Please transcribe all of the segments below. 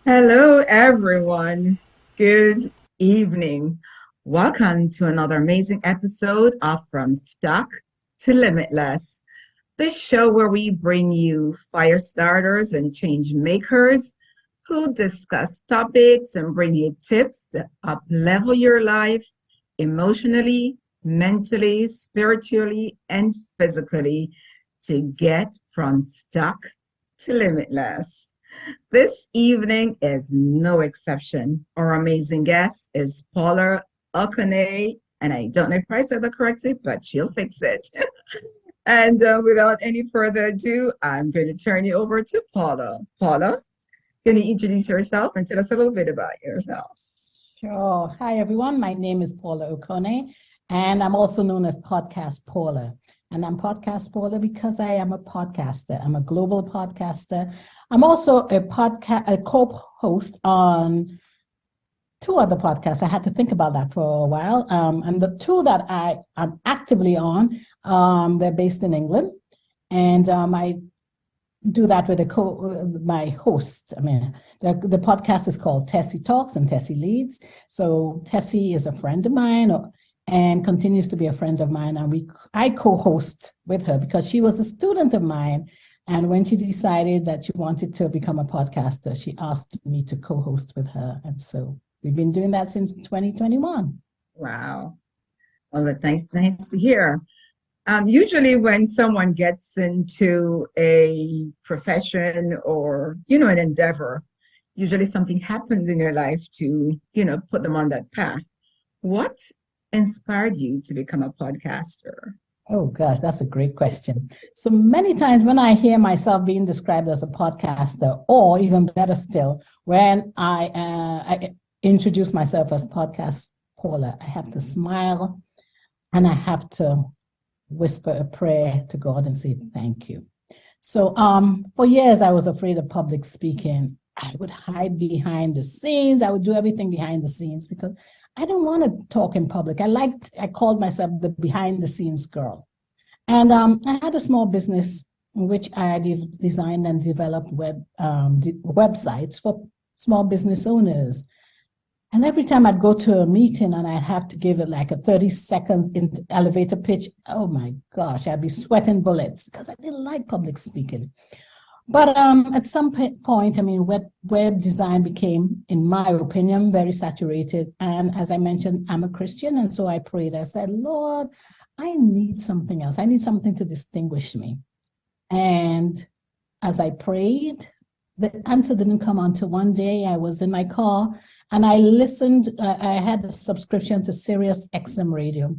Hello, everyone. Good evening. Welcome to another amazing episode of From Stuck to Limitless, the show where we bring you fire starters and change makers who discuss topics and bring you tips to up level your life emotionally, mentally, spiritually, and physically to get from stuck to limitless. This evening is no exception. Our amazing guest is Paula Okonneh, and I don't know if I said that correctly, but she'll fix it. And without any further ado, I'm going to turn you over to Paula. Paula, can you introduce yourself and tell us a little bit about yourself? Sure. Hi, everyone. My name is Paula Okonneh, and I'm also known as Podcast Paula. And I'm Podcast Paula because I am a podcaster. I'm a global podcaster. I'm also a co-host on two other podcasts. I had to think about that for a while. And the two that I am actively on, they're based in England. And I do that with my host. The podcast is called Tessie Talks and Tessie Leads. So Tessie is a friend of mine and continues to be a friend of mine. And I co-host with her because she was a student of mine. And when she decided that she wanted to become a podcaster, she asked me to co-host with her. And so we've been doing that since 2021. Wow. Well, that's nice to hear. Usually when someone gets into a profession or, an endeavor, usually something happens in their life to, put them on that path. What inspired you to become a podcaster? Oh gosh, that's a great question. So many times when I hear myself being described as a podcaster, or even better still, when I introduce myself as Podcast Paula, I have to smile and I have to whisper a prayer to God and say thank you. So for years I was afraid of public speaking. I would hide behind the scenes. I would do everything behind the scenes because I didn't want to talk in public. I called myself the behind the scenes girl. And I had a small business in which I designed and developed websites for small business owners. And every time I'd go to a meeting and I'd have to give it like a 30 seconds in elevator pitch, oh my gosh, I'd be sweating bullets because I didn't like public speaking. But at some point, web design became, in my opinion, very saturated. And as I mentioned, I'm a Christian. And so I prayed. I said, Lord, I need something else. I need something to distinguish me. And as I prayed, the answer didn't come until one day I was in my car and I listened. I had a subscription to Sirius XM radio.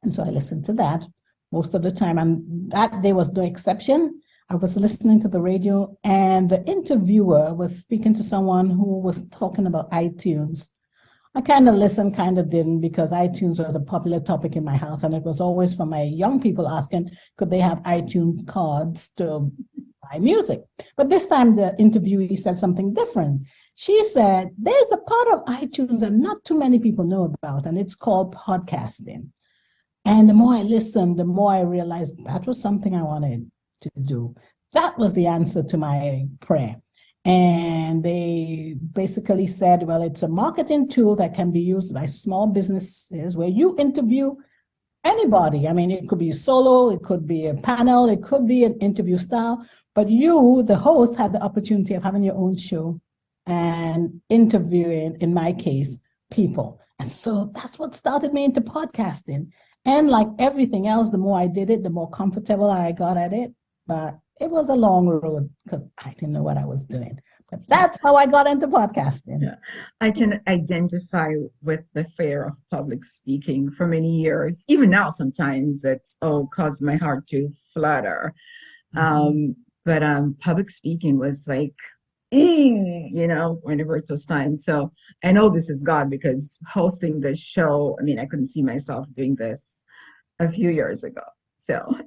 And so I listened to that most of the time. And that day was no exception. I was listening to the radio and the interviewer was speaking to someone who was talking about iTunes. I kind of listened, kind of didn't, because iTunes was a popular topic in my house. And it was always for my young people asking, could they have iTunes cards to buy music? But this time the interviewee said something different. She said, there's a part of iTunes that not too many people know about, and it's called podcasting. And the more I listened, the more I realized that was something I wanted to do. That was the answer to my prayer. And they basically said, well, it's a marketing tool that can be used by small businesses where you interview anybody. It could be solo, it could be a panel, it could be an interview style, but you, the host, had the opportunity of having your own show and interviewing, in my case, people. And so that's what started me into podcasting. And like everything else, the more I did it, the more comfortable I got at it. But it was a long road because I didn't know what I was doing. But that's how I got into podcasting. Yeah, I can identify with the fear of public speaking for many years. Even now, sometimes it's caused my heart to flutter. But public speaking was like, whenever it was time. So I know this is God because hosting the show, I couldn't see myself doing this a few years ago. So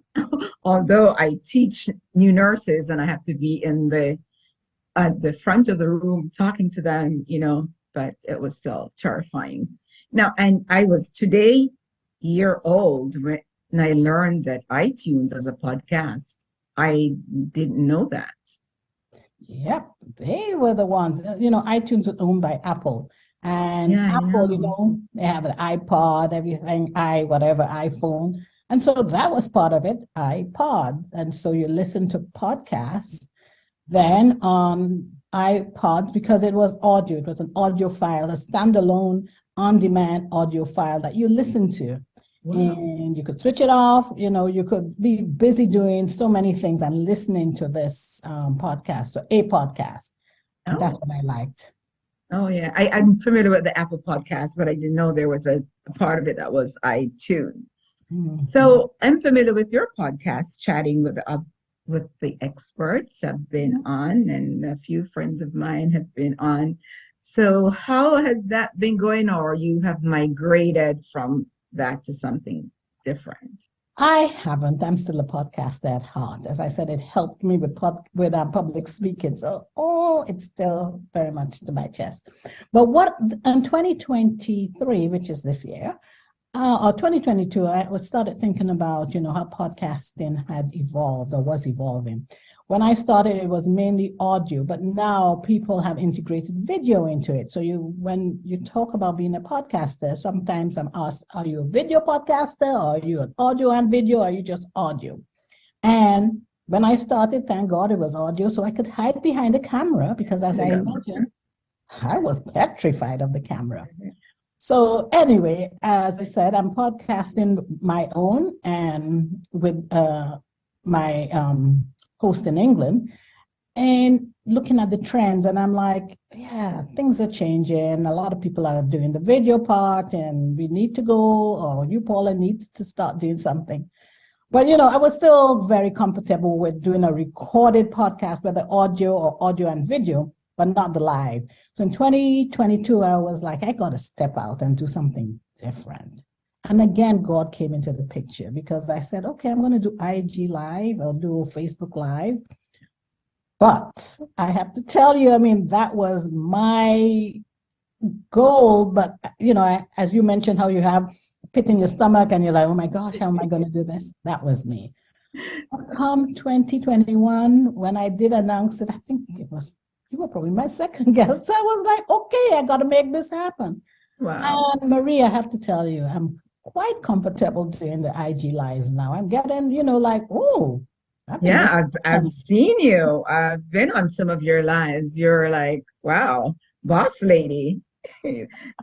although I teach new nurses and I have to be at the front of the room talking to them, but it was still terrifying. Now, and I was today year old when I learned that iTunes as a podcast. I didn't know that. Yep, they were the ones. iTunes was owned by Apple. And Yeah, I Apple, know. they have an iPod, everything, whatever, iPhone. And so that was part of it, iPod. And so you listen to podcasts then on iPods because it was audio. It was an audio file, a standalone on-demand audio file that you listen to. Wow. And you could switch it off. You could be busy doing so many things and listening to this podcast, so a podcast. And that's Oh, what I liked. oh yeah. I'm familiar with the Apple podcast, but I didn't know there was a part of it that was iTunes. Mhm. So I'm familiar with your podcast, chatting with the experts I've been on, and a few friends of mine have been on. So how has that been going, or you have migrated from that to something different? I haven't. I'm still a podcaster at heart. As I said, it helped me with public speaking. So, it's still very much to my chest. But what in 2023, which is this year, or 2022, I started thinking about, how podcasting had evolved or was evolving. When I started, it was mainly audio, but now people have integrated video into it. So when you talk about being a podcaster, sometimes I'm asked, are you a video podcaster? Or are you an audio and video? Or are you just audio? And when I started, thank God it was audio, so I could hide behind the camera because as I mentioned, I was petrified of the camera. So anyway, as I said, I'm podcasting my own and with my host in England and looking at the trends. And I'm like, yeah, things are changing. A lot of people are doing the video part and we need to go, or you, Paula, need to start doing something. But, I was still very comfortable with doing a recorded podcast, whether audio or audio and video, but not the live. So in 2022, I was like, I got to step out and do something different. And again, God came into the picture because I said, okay, I'm going to do IG Live or do Facebook Live. But I have to tell you, that was my goal. But, as you mentioned, how you have a pit in your stomach and you're like, oh my gosh, how am I going to do this? That was me. Come 2021, when I did announce it, I think you were probably my second guest. I was like, okay, I got to make this happen. Wow. And Marie, I have to tell you, I'm quite comfortable doing the IG lives now. I'm getting, like, oh, I've been Yeah, listening. I've seen you. I've been on some of your lives. You're like, wow, boss lady.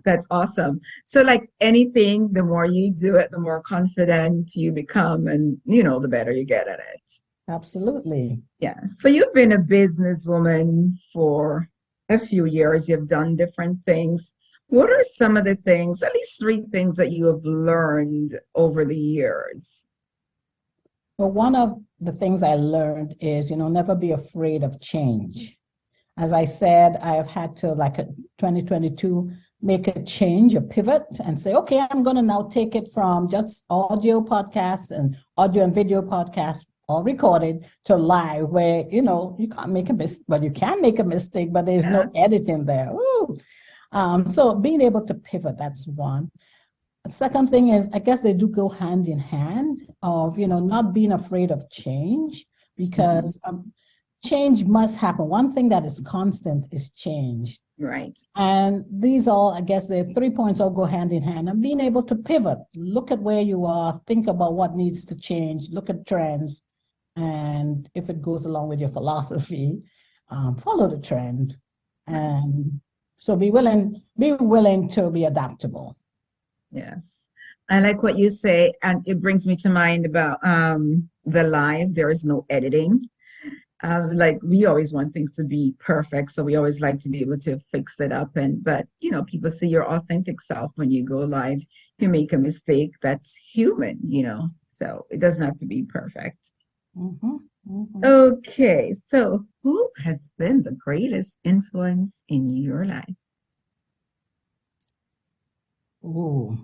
That's awesome. So like anything, the more you do it, the more confident you become and the better you get at it. Absolutely. Yeah. So you've been a businesswoman for a few years. You've done different things. What are some of the things, at least three things that you have learned over the years? Well, one of the things I learned is, never be afraid of change. As I said, I have had to, like 2022, make a change, a pivot, and say, okay, I'm going to now take it from just audio podcasts and audio and video podcasts, all recorded, to live, where, you can't make a mistake, but you can make a mistake, but there's no Yes. editing there. So being able to pivot, that's one. The second thing is, I guess they do go hand in hand of, not being afraid of change because change must happen. One thing that is constant is change. Right. And these all, I guess the 3 points all go hand in hand. And being able to pivot, look at where you are, think about what needs to change, look at trends. And if it goes along with your philosophy, follow the trend. And so be willing to be adaptable. Yes. I like what you say, and it brings me to mind about the live. There is no editing. Like we always want things to be perfect, so we always like to be able to fix it up. But people see your authentic self when you go live. You make a mistake, that's human, so it doesn't have to be perfect. Mm-hmm, mm-hmm. Okay, so who has been the greatest influence in your life? Ooh,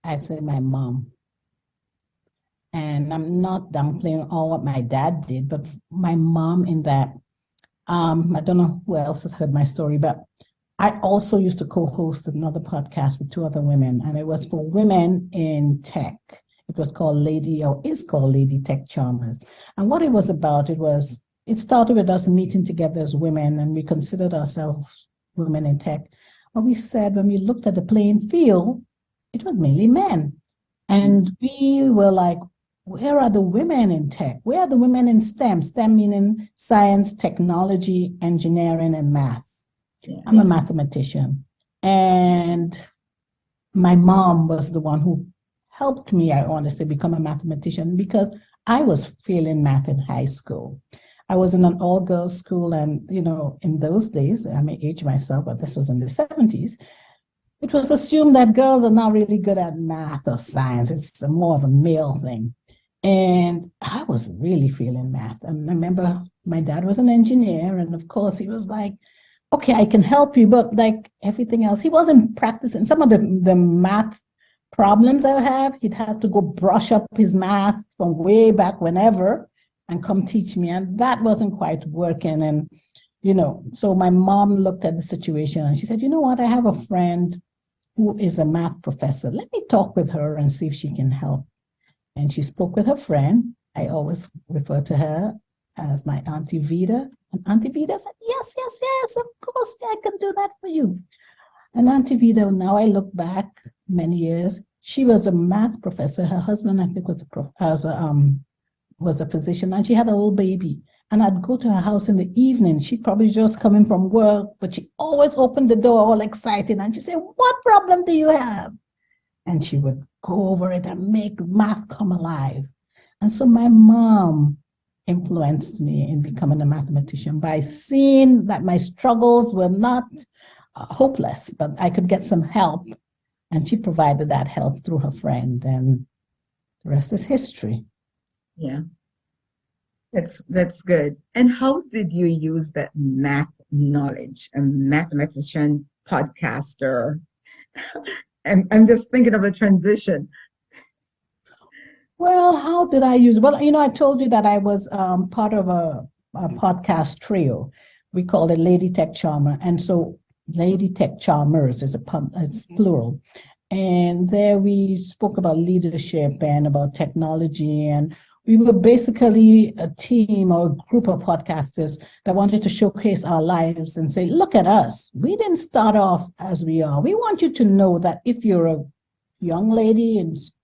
I'd say my mom. And I'm not downplaying all what my dad did, but my mom in that, I don't know who else has heard my story, but I also used to co-host another podcast with two other women, and it was for women in tech. It was called is called Lady Tech Charmers. And what it was about, it was it started with us meeting together as women, and we considered ourselves women in tech. But we said when we looked at the playing field, it was mainly men. And we were like, where are the women in tech? Where are the women in STEM? STEM meaning science, technology, engineering, and math. Yeah. I'm a mathematician. And my mom was the one who helped me, I want to say, become a mathematician because I was failing math in high school. I was in an all-girls school, and, in those days, I may age myself, but this was in the 70s, it was assumed that girls are not really good at math or science. It's more of a male thing. And I was really feeling math. And I remember my dad was an engineer, and of course he was like, okay, I can help you, but like everything else, he wasn't practicing. Some of the math problems I have, he'd have to go brush up his math from way back whenever and come teach me. And that wasn't quite working. And, so my mom looked at the situation and she said, you know what, I have a friend who is a math professor. Let me talk with her and see if she can help. And she spoke with her friend. I always refer to her as my Auntie Vida. And Auntie Vida said, yes, of course, I can do that for you. And Auntie Vida, now I look back many years, she was a math professor. Her husband, I think, was a physician, and she had a little baby. And I'd go to her house in the evening. She'd probably just come in from work, but she always opened the door all excited. And she said, what problem do you have? And she would go over it and make math come alive. And so my mom influenced me in becoming a mathematician by seeing that my struggles were not hopeless, but I could get some help. And she provided that help through her friend. And the rest is history. Yeah. That's good. And how did you use that math knowledge? A mathematician, podcaster. And I'm just thinking of a transition. Well, how did I use it? Well, I told you that I was part of a podcast trio. We called it Lady Tech Charmer. And so Lady Tech Charmers it's plural. And there we spoke about leadership and about technology, and we were basically a team or a group of podcasters that wanted to showcase our lives and say, look at us. We didn't start off as we are. We want you to know that if you're a young lady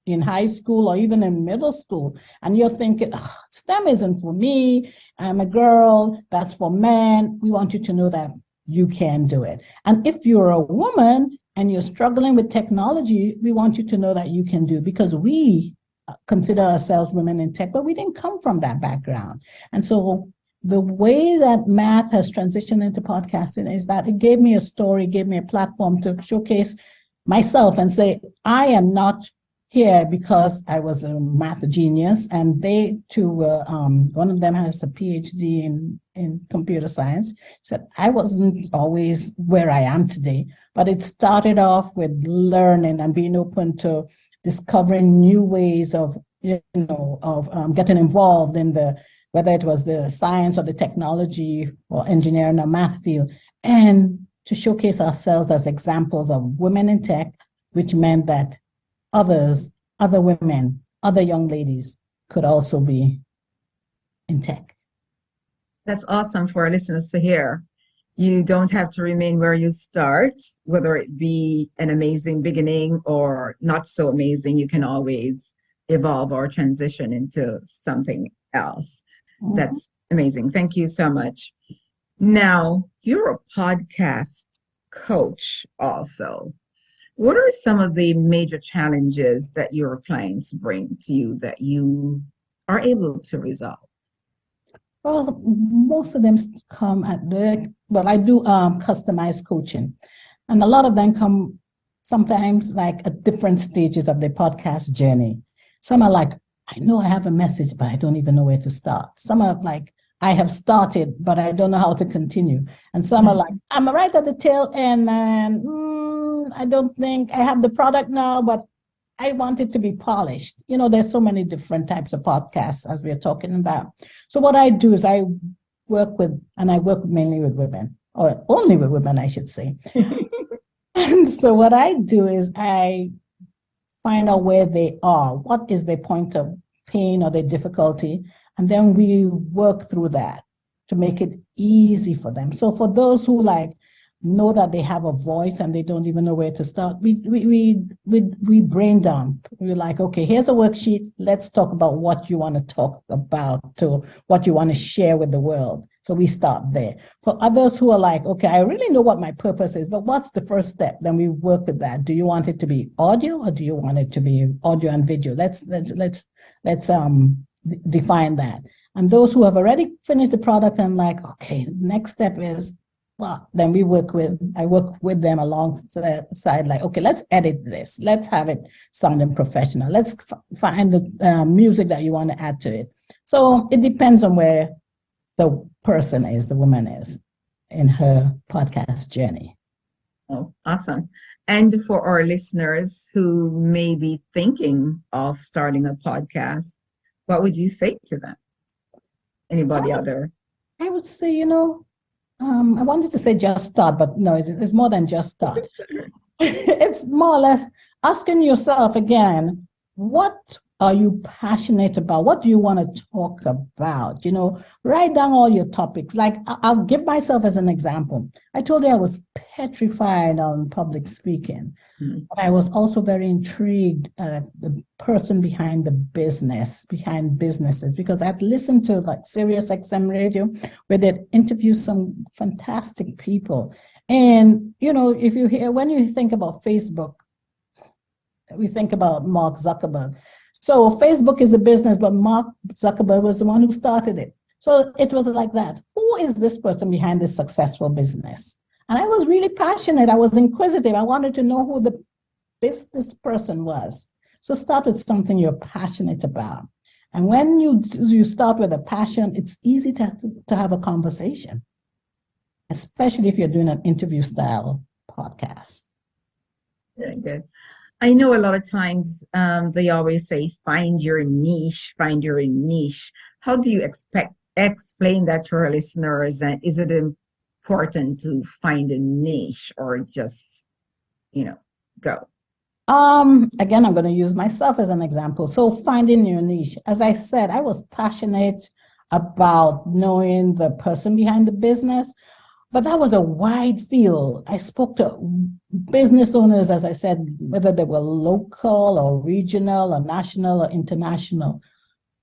in high school or even in middle school, and you're thinking, STEM isn't for me, I'm a girl, that's for men, we want you to know that you can do it. And if you're a woman and you're struggling with technology, we want you to know that you can do it, because we consider ourselves women in tech, but we didn't come from that background. And so the way that math has transitioned into podcasting is that it gave me a story, gave me a platform to showcase myself and say, I am not here because I was a math genius, and they too were, one of them has a PhD in computer science. So I wasn't always where I am today, but it started off with learning and being open to discovering new ways of getting involved in whether it was the science or the technology or engineering or math field, and to showcase ourselves as examples of women in tech, which meant that other women, other young ladies could also be in tech. That's awesome for our listeners to hear. You don't have to remain where you start, whether it be an amazing beginning or not so amazing. You can always evolve or transition into something else. Mm-hmm. That's amazing. Thank you so much. Now, you're a podcast coach also. What are some of the major challenges that your clients bring to you that you are able to resolve? Well, most of them come I do customized coaching. And a lot of them come sometimes like at different stages of their podcast journey. Some are like, I know I have a message, but I don't even know where to start. Some are like, I have started, but I don't know how to continue. And some are like, I'm right at the tail end, and I don't think I have the product now, but I want it to be polished. There's so many different types of podcasts as we're talking about. So what I do is I work mainly with women, or only with women, I should say. And so what I do is I find out where they are, what is their point of pain or their difficulty, and then we work through that. to make it easy for them. So for those who know that they have a voice and they don't even know where to start, we brain dump. We're like, okay, here's a worksheet. Let's talk about what you want to talk about, to what you want to share with the world. So we start there. For others who are like, okay, I really know what my purpose is, but what's the first step? Then we work with that. Do you want it to be audio or do you want it to be audio and video? Let's define that. And those who have already finished the product and like, okay, next step is, well, then I work with them alongside, like, okay, let's edit this. Let's have it sounding professional. Let's find the music that you want to add to it. So it depends on where the person is, the woman is in her podcast journey. Oh, awesome. And for our listeners who may be thinking of starting a podcast, what would you say to them? Anybody out there? I would say, I wanted to say just start, but no, it's more than just start. It's more or less asking yourself again, what are you passionate about? What do you want to talk about? Write down all your topics. Like, I'll give myself as an example. I told you I was petrified on public speaking, but I was also very intrigued at the person behind businesses, because I'd listened to like Sirius XM radio where they'd interview some fantastic people. And, when you think about Facebook, we think about Mark Zuckerberg. So Facebook is a business, but Mark Zuckerberg was the one who started it. So it was like that. Who is this person behind this successful business? And I was really passionate. I was inquisitive. I wanted to know who this person was. So start with something you're passionate about. And when you start with a passion, it's easy to have a conversation, especially if you're doing an interview style podcast. Very good. I know a lot of times they always say, find your niche. How do you explain that to our listeners? And is it important to find a niche or just, go? Again, I'm going to use myself as an example. So finding your niche, as I said, I was passionate about knowing the person behind the business, but that was a wide field. I spoke to business owners, as I said, whether they were local or regional or national or international.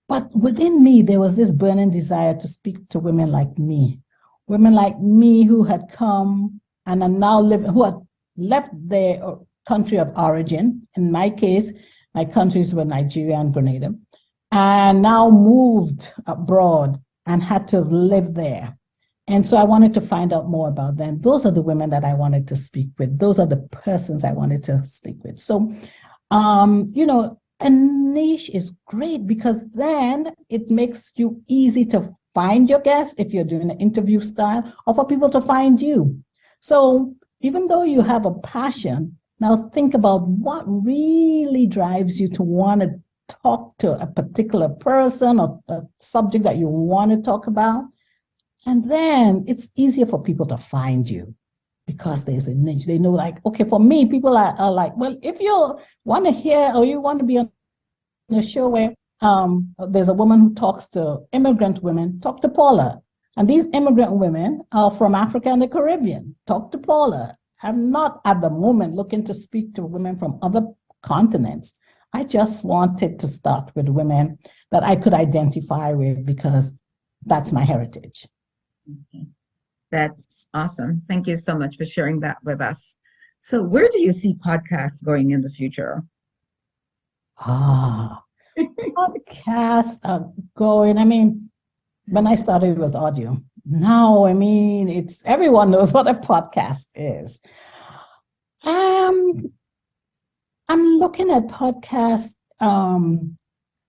But within me, there was this burning desire to speak to women like me who had come and are now living, who had left their country of origin. In my case, my countries were Nigeria and Grenada, and now moved abroad and had to live there. And so I wanted to find out more about them. Those are the women that I wanted to speak with. Those are the persons I wanted to speak with. So, a niche is great because then it makes you easy to find your guests if you're doing an interview style, or for people to find you. So even though you have a passion, now think about what really drives you to want to talk to a particular person or a subject that you want to talk about. And then it's easier for people to find you because there's a niche. They know, like, okay, for me, people are like, well, if you want to hear or you want to be on a show where there's a woman who talks to immigrant women, talk to Paula. And these immigrant women are from Africa and the Caribbean. Talk to Paula. I'm not at the moment looking to speak to women from other continents. I just wanted to start with women that I could identify with because that's my heritage. Okay. That's awesome. Thank you so much for sharing that with us. So where do you see podcasts going in the future? Podcasts are going, when I started, it was audio. Now, it's everyone knows what a podcast is. I'm looking at podcasts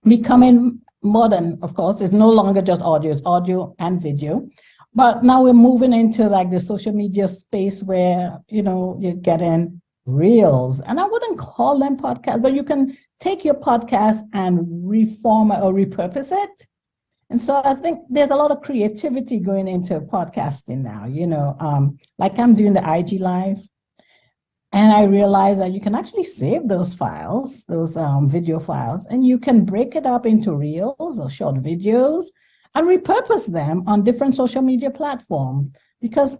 becoming more than, of course, it's no longer just audio, it's audio and video. But now we're moving into like the social media space where, you're getting reels. And I wouldn't call them podcasts, but you can take your podcast and reform or repurpose it. And so I think there's a lot of creativity going into podcasting now, like I'm doing the IG Live. And I realized that you can actually save those files, those video files, and you can break it up into reels or short videos. and repurpose them on different social media platforms because,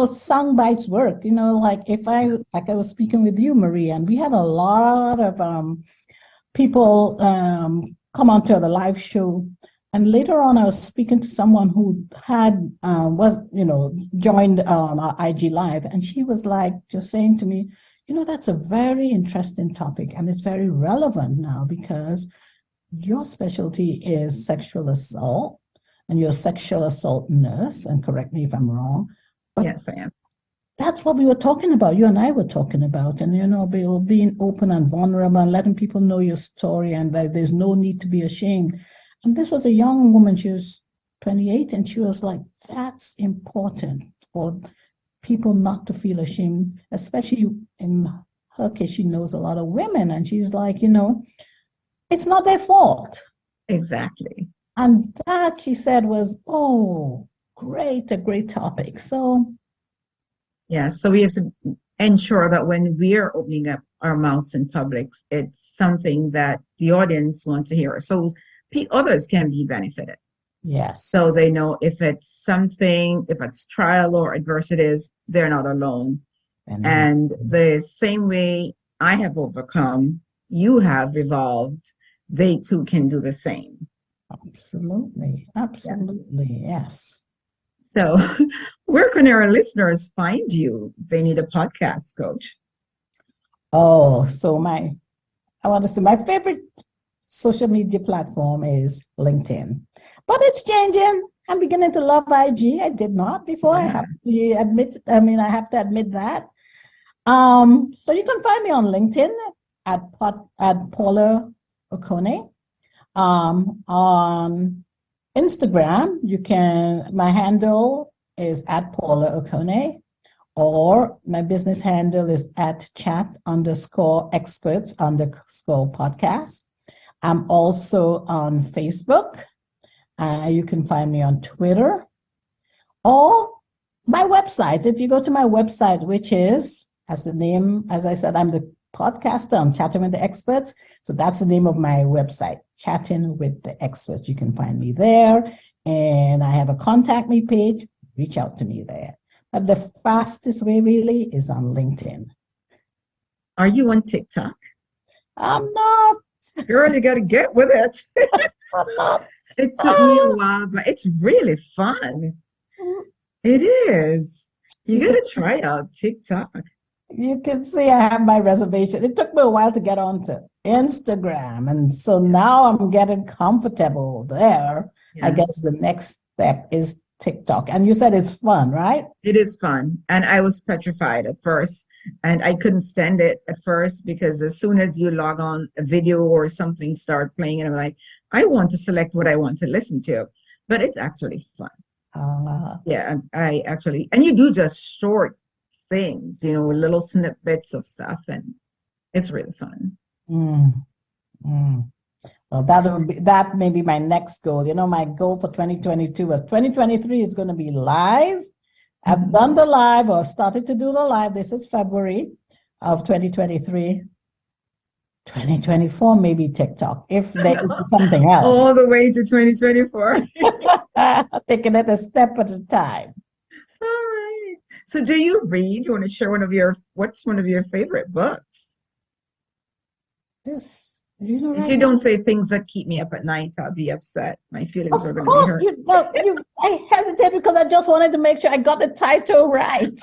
sound bites work. Like like I was speaking with you, Marie, and we had a lot of people come onto the live show. And later on, I was speaking to someone who joined our IG Live, and she was like, just saying to me, that's a very interesting topic, and it's very relevant now because your specialty is sexual assault, and you're a sexual assault nurse, and correct me if I'm wrong. But yes, I am. that's what we were talking about, you and I were talking about, and, being open and vulnerable and letting people know your story and that there's no need to be ashamed. And this was a young woman, she was 28, and she was like, that's important for people not to feel ashamed, especially in her case, she knows a lot of women, and she's like, it's not their fault. Exactly. And that, she said, was, a great topic. So yeah, so we have to ensure that when we are opening up our mouths in public, it's something that the audience wants to hear. So others can be benefited. yes. So they know if it's trial or adversities, they're not alone. And the same way I have overcome, you have evolved, they too can do the same. Absolutely. Yes. So where can our listeners find you if they need a podcast coach? Oh, so I want to say my favorite social media platform is LinkedIn, but it's changing. I'm beginning to love IG. I did not before. Yeah. I have to admit that. So you can find me on LinkedIn at Paula Okonneh. On Instagram, my handle is at Paula Okonneh, or my business handle is at chat_experts_podcast. I'm also on Facebook. You can find me on Twitter or my website. If you go to my website, which is, as I said, I'm the podcaster on Chatting with the Experts. So that's the name of my website, Chatting with the Experts. You can find me there. And I have a contact me page. Reach out to me there. But the fastest way really is on LinkedIn. Are you on TikTok? I'm not. Girl, you got to get with it. I'm not. It took me a while, but it's really fun. It is. You got to try out TikTok. You can see I have my reservation. It took me a while to get onto Instagram. And so now I'm getting comfortable there. Yes. I guess the next step is TikTok. And you said it's fun, right? It is fun. And I was petrified at first. And I couldn't stand it at first because as soon as you log on, a video or something start playing, and I'm like, I want to select what I want to listen to. But it's actually fun. Yeah, and you do just short things, little snippets of stuff, and it's really fun. Well, that may be my next goal. My goal for 2022 was 2023 is going to be live. I've done the live or started to do the live. This is February of 2023. 2024, maybe TikTok, if there is something else. All the way to 2024. Taking it a step at a time. All right. So do you read? You want to share what's one of your favorite books? If you don't say things that keep me up at night, I'll be upset. My feelings are going to be hurt. I hesitate because I just wanted to make sure I got the title right.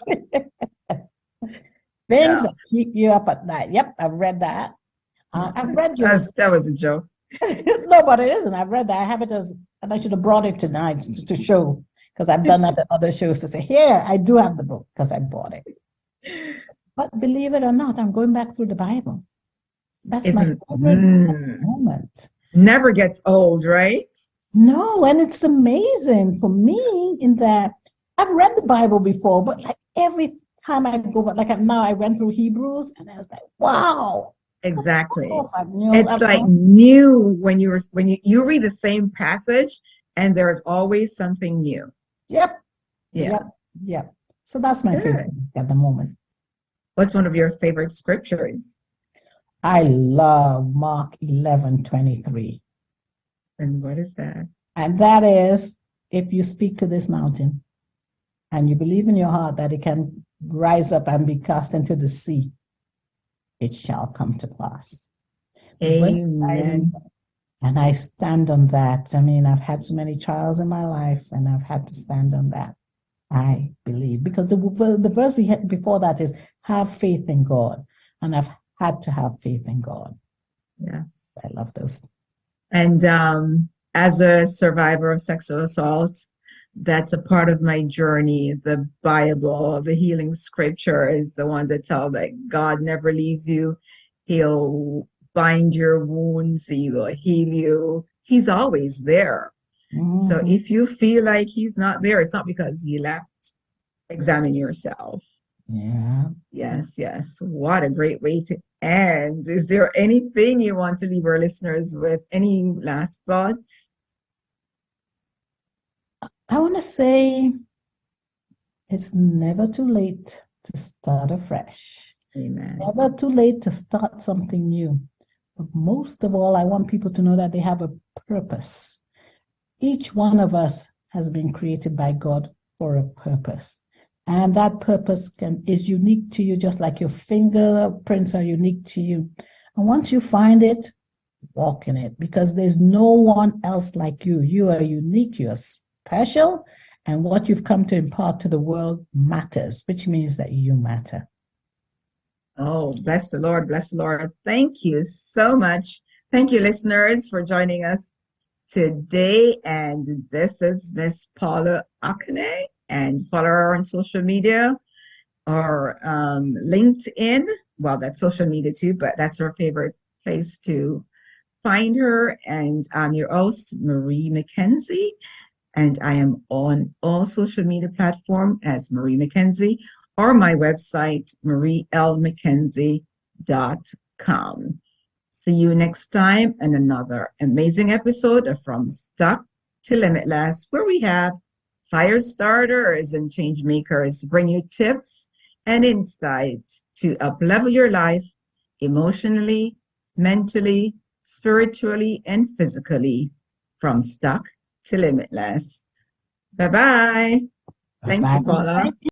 Things that keep you up at night. Yep, I've read that. I've read yours. That was a joke. No, but it isn't. I've read that. I have it and I should have brought it tonight to show, because I've done that at other shows to say, here, I do have the book because I bought it. But believe it or not, I'm going back through the Bible. That's my favorite moment. Never gets old, right? No, and it's amazing for me in that I've read the Bible before, but like every time I go, but like now I went through Hebrews and I was like, wow. Exactly. It's like new when you read the same passage and there's always something new. Yep. Yeah. Yep. So that's my favorite at the moment. What's one of your favorite scriptures? I love Mark 11:23. And what is that? And that is, if you speak to this mountain and you believe in your heart that it can rise up and be cast into the sea, it shall come to pass. Amen. And I stand on that. I mean, I've had so many trials in my life, and I've had to stand on that. I believe, because the verse we had before that is have faith in God, and I've had to have faith in God. Yes. I love those. And as a survivor of sexual assault, that's a part of my journey. The Bible, the healing scripture is the one that tell that God never leaves you. He'll bind your wounds, he will heal you. He's always there. So Mhm. if you feel like he's not there, it's not because he left. Examine yourself. Yeah. Yes, yes. What a great way to end. Is there anything you want to leave our listeners with? Any last thoughts? I want to say it's never too late to start afresh. Amen. Never too late to start something new. But most of all, I want people to know that they have a purpose. Each one of us has been created by God for a purpose. And that purpose is unique to you, just like your fingerprints are unique to you. And once you find it, walk in it, because there's no one else like you. You are unique, you are special, and what you've come to impart to the world matters, which means that you matter. Oh, bless the Lord, bless the Lord. Thank you so much. Thank you, listeners, for joining us today. And this is Miss Paula Okonneh, and follow her on social media or LinkedIn. Well, that's social media too, but that's her favorite place to find her. And I'm your host, Marie McKenzie, and I am on all social media platforms as Marie McKenzie, or my website, marielmckenzie.com. See you next time in another amazing episode of From Stuck to Limitless, where we have fire starters and change makers to bring you tips and insight to uplevel your life emotionally, mentally, spiritually, and physically. From stuck to limitless. Bye bye. Thank you, Paula. Bye-bye.